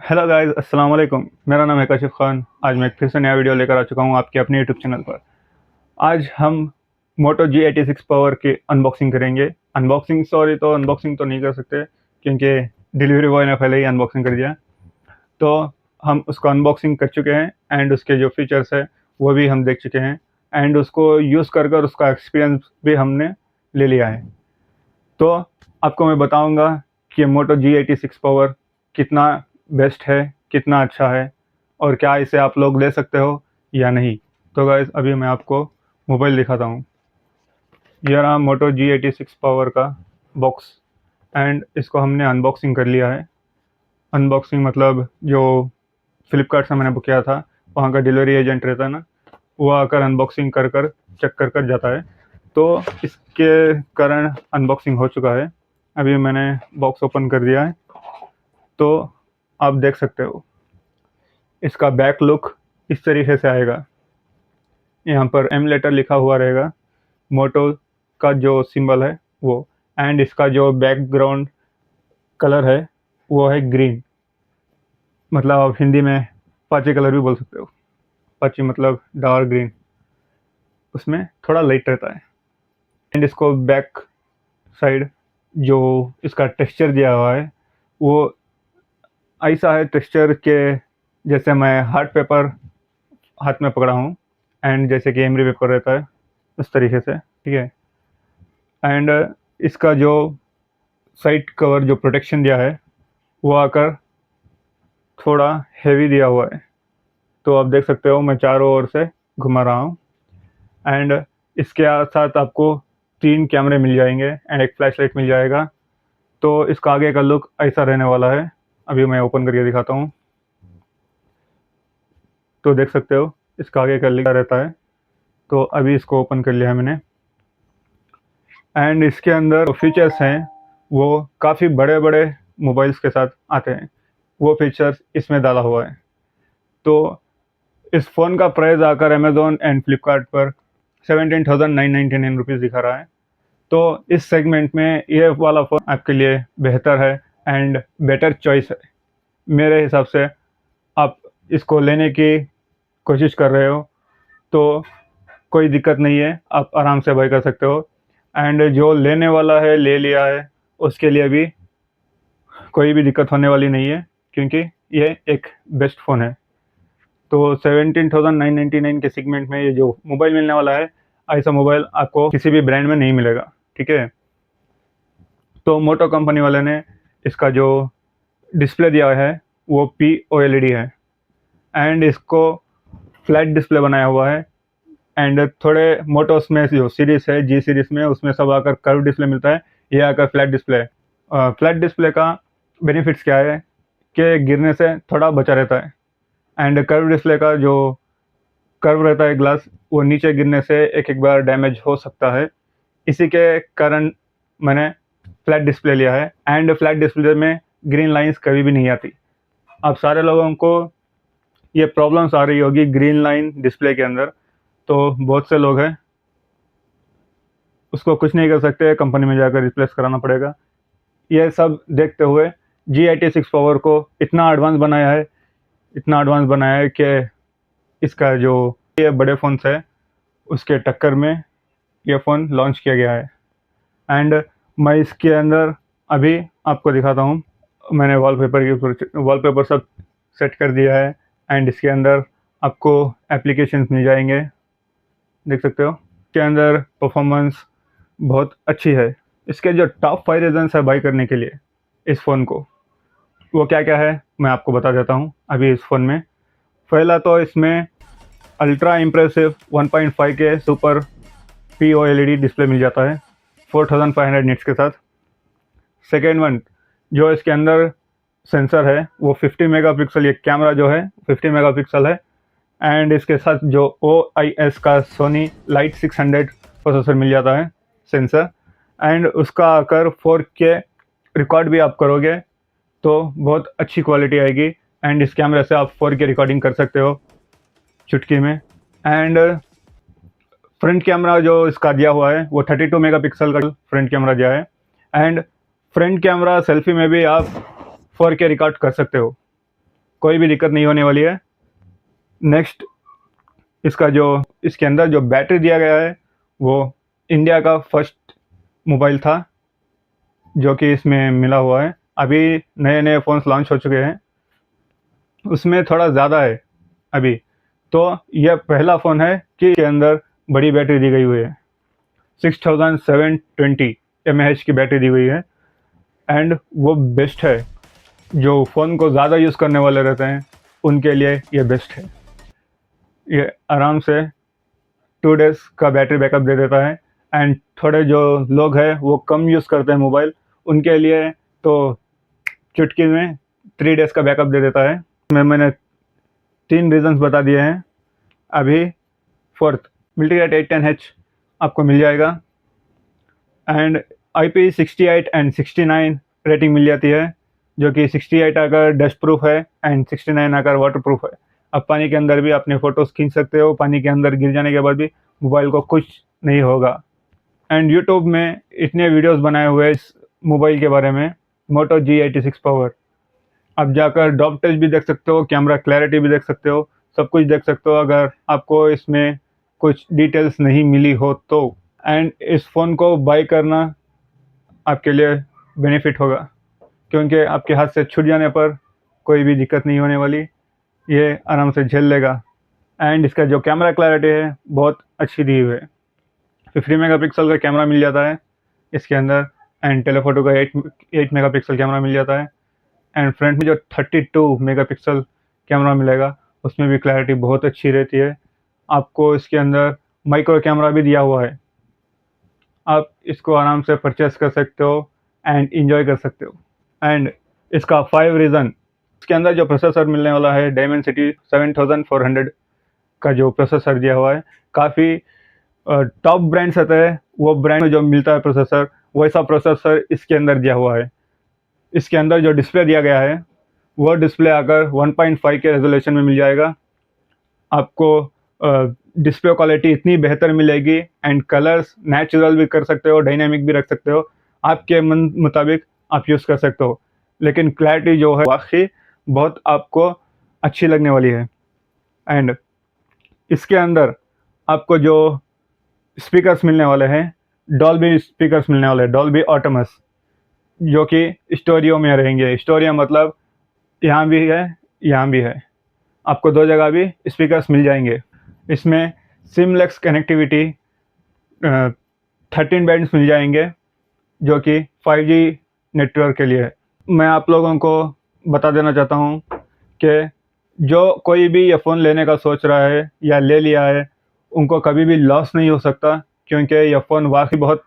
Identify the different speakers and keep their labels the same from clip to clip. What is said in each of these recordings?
Speaker 1: Hello guys, अस्सलाम वालेकुम। मेरा नाम है काशिफ खान। आज मैं फिर से नया वीडियो लेकर आ चुका हूँ आपके अपने यूट्यूब चैनल पर। आज हम मोटो G86 पावर की अनबॉक्सिंग करेंगे। अनबॉक्सिंग तो नहीं कर सकते क्योंकि डिलीवरी बॉय ने पहले ही अनबॉक्सिंग कर दिया। तो हम उसको अनबॉक्सिंग कर चुके हैं एंड उसके जो फीचर्स है वो भी हम देख चुके हैं एंड उसको यूज़ कर कर उसका एक्सपीरियंस भी हमने ले लिया है। तो आपको मैं बताऊंगा कि मोटो G86 पावर कितना बेस्ट है, कितना अच्छा है और क्या इसे आप लोग ले सकते हो या नहीं। तो गाइस, अभी मैं आपको मोबाइल दिखाता हूँ। ये रहा मोटो G86 पावर का बॉक्स एंड इसको हमने अनबॉक्सिंग कर लिया है। अनबॉक्सिंग मतलब जो फ्लिपकार्ट से मैंने बुक किया था, वहाँ का डिलीवरी एजेंट रहता है ना, वो आकर अनबॉक्सिंग कर कर चेक कर कर जाता है। तो इसके कारण अनबॉक्सिंग हो चुका है। अभी मैंने बॉक्स ओपन कर दिया है, तो आप देख सकते हो इसका बैक लुक इस तरीके से आएगा। यहाँ पर एम लेटर लिखा हुआ रहेगा, मोटो का जो सिंबल है वो, एंड इसका जो बैकग्राउंड कलर है वो है ग्रीन। मतलब आप हिंदी में पाची कलर भी बोल सकते हो। पाची मतलब डार्क ग्रीन, उसमें थोड़ा लाइट रहता है। एंड इसको बैक साइड जो इसका टेक्सचर दिया हुआ है वो ऐसा है टेक्सचर के जैसे मैं हार्ड पेपर हाथ में पकड़ा हूँ एंड जैसे कि एमरी पेपर रहता है उस तरीके से, ठीक है। एंड इसका जो साइड कवर जो प्रोटेक्शन दिया है वो आकर थोड़ा हेवी दिया हुआ है। तो आप देख सकते हो मैं चारों ओर से घुमा रहा हूँ एंड इसके साथ आपको 3 कैमरे मिल जाएंगे एंड एक फ्लैश लाइट मिल जाएगा। तो इसका आगे का लुक ऐसा रहने वाला है। अभी मैं ओपन करके दिखाता हूँ। तो देख सकते हो इसका आगे का लिखा रहता है। तो अभी इसको ओपन कर लिया है मैंने एंड इसके अंदर फीचर्स हैं वो काफ़ी बड़े बड़े मोबाइल्स के साथ आते हैं, वो फीचर्स इसमें डाला हुआ है। तो इस फ़ोन का प्राइस आकर अमेज़ॉन एंड फ्लिपकार्ट पर 17,999 रुपीज़ दिखा रहा है। तो इस सेगमेंट में ये वाला फ़ोन आपके लिए बेहतर है एंड बेटर चॉइस है मेरे हिसाब से। आप इसको लेने की कोशिश कर रहे हो तो कोई दिक्कत नहीं है, आप आराम से बाय कर सकते हो। एंड जो लेने वाला है ले लिया है, उसके लिए भी कोई भी दिक्कत होने वाली नहीं है क्योंकि ये एक बेस्ट फ़ोन है। तो 17,999 के सेगमेंट में ये जो मोबाइल मिलने वाला है, ऐसा मोबाइल आपको किसी भी ब्रांड में नहीं मिलेगा, ठीक है। तो मोटो कंपनी वाले ने इसका जो डिस्प्ले दिया है वो POLED है एंड इसको फ्लैट डिस्प्ले बनाया हुआ है। एंड थोड़े मोटोस में जो सीरीज़ है जी सीरीज़ में, उसमें सब आकर कर्व डिस्प्ले मिलता है, ये आकर फ्लैट डिस्प्ले। फ्लैट डिस्प्ले का बेनिफिट्स क्या है कि गिरने से थोड़ा बचा रहता है एंड कर्व डिस्प्ले का जो कर्व रहता है ग्लास, वो नीचे गिरने से एक एक बार डैमेज हो सकता है। इसी के कारण मैंने फ्लैट डिस्प्ले लिया है एंड फ्लैट डिस्प्ले में ग्रीन लाइंस कभी भी नहीं आती। अब सारे लोगों को ये प्रॉब्लम्स आ रही होगी ग्रीन लाइन डिस्प्ले के अंदर। तो बहुत से लोग हैं उसको कुछ नहीं कर सकते, कंपनी में जाकर रिप्लेस कराना पड़ेगा। ये सब देखते हुए G86 पावर को इतना एडवांस बनाया है, इतना एडवांस बनाया है कि इसका जो ये बड़े फ़ोन्स है उसके टक्कर में ये फ़ोन लॉन्च किया गया है। एंड मैं इसके अंदर अभी आपको दिखाता हूँ। मैंने वॉलपेपर सब सेट कर दिया है एंड इसके अंदर आपको एप्लीकेशंस मिल जाएंगे, देख सकते हो। इसके अंदर परफॉर्मेंस बहुत अच्छी है। इसके जो टॉप 5 रीज़न्स है बाई करने के लिए इस फ़ोन को, वो क्या-क्या है मैं आपको बता देता हूँ अभी इस फ़ोन में। पहला तो इसमें अल्ट्रा इम्प्रेसिव 1.5 के सुपर POLED डिस्प्ले मिल जाता है 4500 निट्स के साथ। सेकेंड वन, जो इसके अंदर सेंसर है वो 50 मेगापिक्सल, ये कैमरा जो है 50 मेगापिक्सल है एंड इसके साथ जो OIS का सोनी लाइट 600 प्रोसेसर मिल जाता है सेंसर। एंड उसका आकर 4K रिकॉर्ड भी आप करोगे तो बहुत अच्छी क्वालिटी आएगी एंड इस कैमरे से आप 4K रिकॉर्डिंग कर सकते हो चुटकी में। एंड फ्रंट कैमरा जो इसका दिया हुआ है वो 32 मेगापिक्सल का फ्रंट कैमरा दिया है एंड फ्रंट कैमरा सेल्फी में भी आप 4K रिकॉर्ड कर सकते हो। कोई भी दिक्कत नहीं होने वाली है। नेक्स्ट, इसके अंदर जो बैटरी दिया गया है वो इंडिया का फर्स्ट मोबाइल था जो कि इसमें मिला हुआ है। अभी नए नए फ़ोन्स लॉन्च हो चुके हैं, उसमें थोड़ा ज़्यादा है अभी। तो यह पहला फ़ोन है कि इसके अंदर बड़ी बैटरी दी गई हुई है। 6720 mAh की बैटरी दी हुई है एंड वो बेस्ट है। जो फ़ोन को ज़्यादा यूज़ करने वाले रहते हैं उनके लिए ये बेस्ट है। ये आराम से 2 डेज़ का बैटरी बैकअप दे देता है एंड थोड़े जो लोग हैं वो कम यूज़ करते हैं मोबाइल, उनके लिए तो चुटकी में 3 डेज़ का बैकअप दे देता है। मैंने 3 रीज़न्स बता दिए हैं। अभी फोर्थ, मिल्टीग्रेड 810H आपको मिल जाएगा एंड IP68 एंड 69 रेटिंग मिल जाती है, जो कि 68 अगर डस्ट प्रूफ है एंड 69 अगर वाटर प्रूफ है। आप पानी के अंदर भी अपने फ़ोटोज़ खींच सकते हो, पानी के अंदर गिर जाने के बाद भी मोबाइल को कुछ नहीं होगा। एंड यूट्यूब में इतने वीडियोस बनाए हुए हैं इस मोबाइल के बारे में, मोटो G86 पावर। आप जाकर डॉप टेस्ट भी देख सकते हो, कैमरा क्लैरिटी भी देख सकते हो, सब कुछ देख सकते हो अगर आपको इसमें कुछ डिटेल्स नहीं मिली हो तो। एंड इस फ़ोन को बाय करना आपके लिए बेनिफिट होगा, क्योंकि आपके हाथ से छूट जाने पर कोई भी दिक्कत नहीं होने वाली, ये आराम से झेल लेगा। एंड इसका जो कैमरा क्लैरिटी है बहुत अच्छी दी हुई है। 50 मेगापिक्सल का कैमरा मिल जाता है इसके अंदर एंड टेलीफोटो का 8 मेगापिक्सल कैमरा मिल जाता है एंड फ्रंट में जो 32 मेगापिक्सल कैमरा मिलेगा उसमें भी क्लैरिटी बहुत अच्छी रहती है। आपको इसके अंदर माइक्रो कैमरा भी दिया हुआ है, आप इसको आराम से परचेस कर सकते हो एंड इन्जॉय कर सकते हो। एंड इसका 5 रीज़न, इसके अंदर जो प्रोसेसर मिलने वाला है डायमेंसिटी 7400 का जो प्रोसेसर दिया हुआ है, काफ़ी टॉप ब्रांड्स होते हैं वो ब्रांड में जो मिलता है प्रोसेसर, वैसा प्रोसेसर इसके अंदर दिया हुआ है। इसके अंदर जो डिस्प्ले दिया गया है वो डिस्प्ले अगर 1.5 के रेजोल्यूशन में मिल जाएगा। आपको डिस्प्ले क्वालिटी इतनी बेहतर मिलेगी एंड कलर्स नेचुरल भी कर सकते हो, डायनामिक भी रख सकते हो, आपके मन मुताबिक आप यूज़ कर सकते हो। लेकिन क्लैरिटी जो है वाकई बहुत आपको अच्छी लगने वाली है। एंड इसके अंदर आपको जो स्पीकर्स मिलने वाले हैं, डॉल्बी स्पीकर्स मिलने वाले हैं, डॉल्बी ऑटोमस, जो कि स्टोरियो में रहेंगे। स्टोरियो मतलब यहाँ भी है, यहाँ भी है, आपको 2 जगह भी स्पीकर्स मिल जाएंगे। इसमें सिमलेस कनेक्टिविटी 13 बैंड्स मिल जाएंगे जो कि 5G नेटवर्क के लिए है। मैं आप लोगों को बता देना चाहता हूँ कि जो कोई भी ये फ़ोन लेने का सोच रहा है या ले लिया है, उनको कभी भी लॉस नहीं हो सकता, क्योंकि यह फ़ोन वाकई बहुत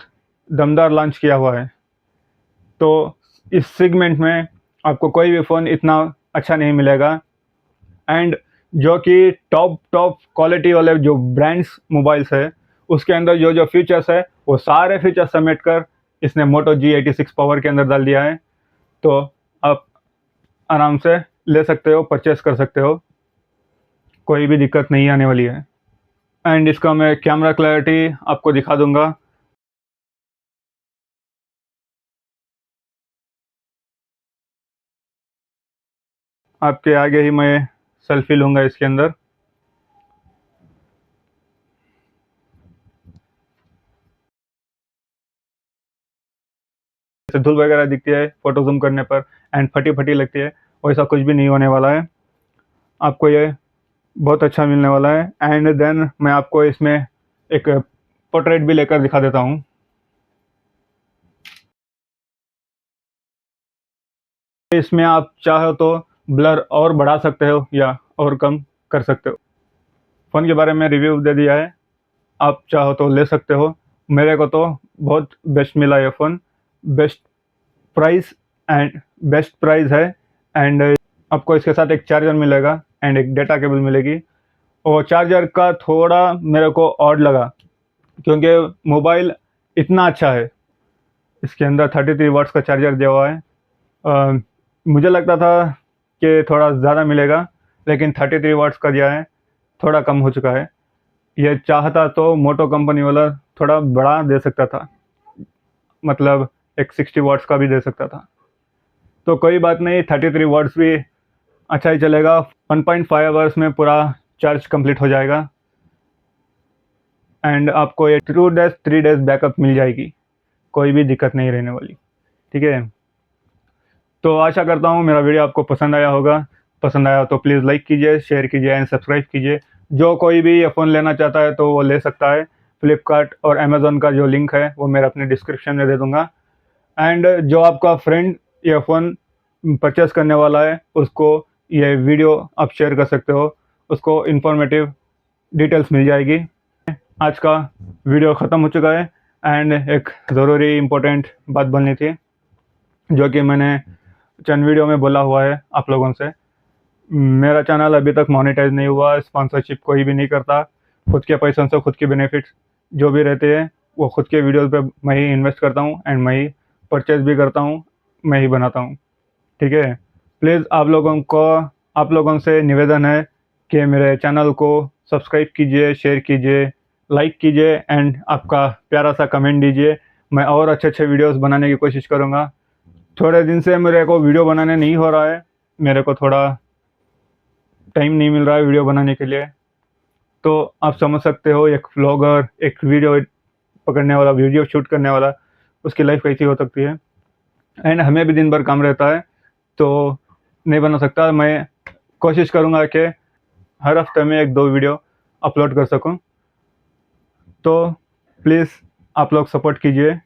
Speaker 1: दमदार लॉन्च किया हुआ है। तो इस सेगमेंट में आपको कोई भी फ़ोन इतना अच्छा नहीं मिलेगा एंड जो कि टॉप क्वालिटी वाले जो ब्रांड्स मोबाइल्स है उसके अंदर जो जो फीचर्स है वो सारे फीचर्स समेट कर इसने मोटो G86 पावर के अंदर डाल दिया है। तो आप आराम से ले सकते हो, परचेस कर सकते हो, कोई भी दिक्कत नहीं आने वाली है। एंड इसका मैं कैमरा क्लैरिटी आपको दिखा दूंगा। आपके आगे ही मैं सेल्फी लूँगा इसके अंदर। जैसे धूल वगैरह दिखती है फ़ोटो ज़ूम करने पर एंड फटी-फटी लगती है, वैसा कुछ भी नहीं होने वाला है। आपको ये बहुत अच्छा मिलने वाला है। एंड देन मैं आपको इसमें एक पोर्ट्रेट भी लेकर दिखा देता हूँ। इसमें आप चाहो तो ब्लर और बढ़ा सकते हो या और कम कर सकते हो। फ़ोन के बारे में रिव्यू दे दिया है, आप चाहो तो ले सकते हो। मेरे को तो बहुत बेस्ट मिला ये phone, best price and best price है। एंड आपको इसके साथ एक चार्जर मिलेगा एंड एक डेटा केबल मिलेगी। और चार्जर का थोड़ा मेरे को ऑड लगा, क्योंकि मोबाइल इतना अच्छा है, इसके अंदर 33 वाट्स का चार्जर दिया हुआ है। मुझे लगता था कि थोड़ा ज़्यादा मिलेगा, लेकिन 33 वाट्स का दिया है, थोड़ा कम हो चुका है। ये चाहता तो मोटो कंपनी वाला थोड़ा बड़ा दे सकता था, मतलब एक 60 वाट्स का भी दे सकता था। तो कोई बात नहीं, 33 वाट्स भी अच्छा ही चलेगा। 1.5 आवर्स में पूरा चार्ज कंप्लीट हो जाएगा एंड आपको ये 2 डेज़ 3 डेज़ बैकअप मिल जाएगी, कोई भी दिक्कत नहीं रहने वाली। ठीक है, तो आशा करता हूँ मेरा वीडियो आपको पसंद आया होगा। पसंद आया तो प्लीज़ लाइक कीजिए, शेयर कीजिए एंड सब्सक्राइब कीजिए। जो कोई भी ये फ़ोन लेना चाहता है तो वो ले सकता है। फ्लिपकार्ट और अमेज़न का जो लिंक है वो मैं अपने डिस्क्रिप्शन में दे दूँगा। एंड जो आपका फ्रेंड ये फ़ोन परचेज़ करने वाला है उसको ये वीडियो आप शेयर कर सकते हो, उसको इन्फॉर्मेटिव डिटेल्स मिल जाएगी। आज का वीडियो ख़त्म हो चुका है एंड एक ज़रूरी इम्पोर्टेंट बात बोलनी थी, जो कि मैंने चंद वीडियो में बोला हुआ है आप लोगों से। मेरा चैनल अभी तक मोनेटाइज़ नहीं हुआ, स्पॉन्सरशिप कोई भी नहीं करता। खुद के पैसों से खुद के बेनिफिट्स जो भी रहते हैं वो खुद के वीडियोज़ पे मैं ही इन्वेस्ट करता हूँ एंड मैं ही परचेज़ भी करता हूँ, मैं ही बनाता हूँ। ठीक है? प्लीज़ आप लोगों से निवेदन है कि मेरे चैनल को सब्सक्राइब कीजिए, शेयर कीजिए, लाइक कीजिए एंड आपका प्यारा सा कमेंट दीजिए। मैं और अच्छे-अच्छे वीडियोज़ बनाने की कोशिश करूँगा। थोड़े दिन से मेरे को वीडियो बनाने नहीं हो रहा है, मेरे को थोड़ा टाइम नहीं मिल रहा है वीडियो बनाने के लिए। तो आप समझ सकते हो एक व्लॉगर, एक वीडियो पकड़ने वाला, वीडियो शूट करने वाला, उसकी लाइफ़ कैसी हो सकती है। एंड हमें भी दिन भर काम रहता है, तो नहीं बना सकता। मैं कोशिश करूँगा कि हर हफ्ते में 1-2 वीडियो अपलोड कर सकूँ। तो प्लीज़ आप लोग सपोर्ट कीजिए।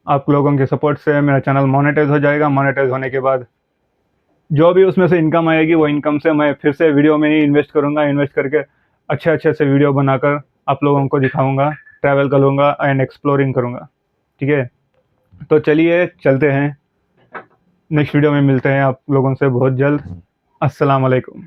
Speaker 1: आप लोगों के सपोर्ट से मेरा चैनल मोनेटाइज़ हो जाएगा। मोनेटाइज़ होने के बाद जो भी उसमें से इनकम आएगी वो इनकम से मैं फिर से वीडियो में ही इन्वेस्ट करूँगा। इन्वेस्ट करके अच्छे-अच्छे से वीडियो बनाकर आप लोगों को दिखाऊँगा, ट्रैवल करूँगा एंड एक्सप्लोरिंग करूँगा। ठीक है? तो चलिए चलते हैं। नेक्स्ट वीडियो में मिलते हैं आप लोगों से बहुत जल्द। अस्सलाम वालेकुम।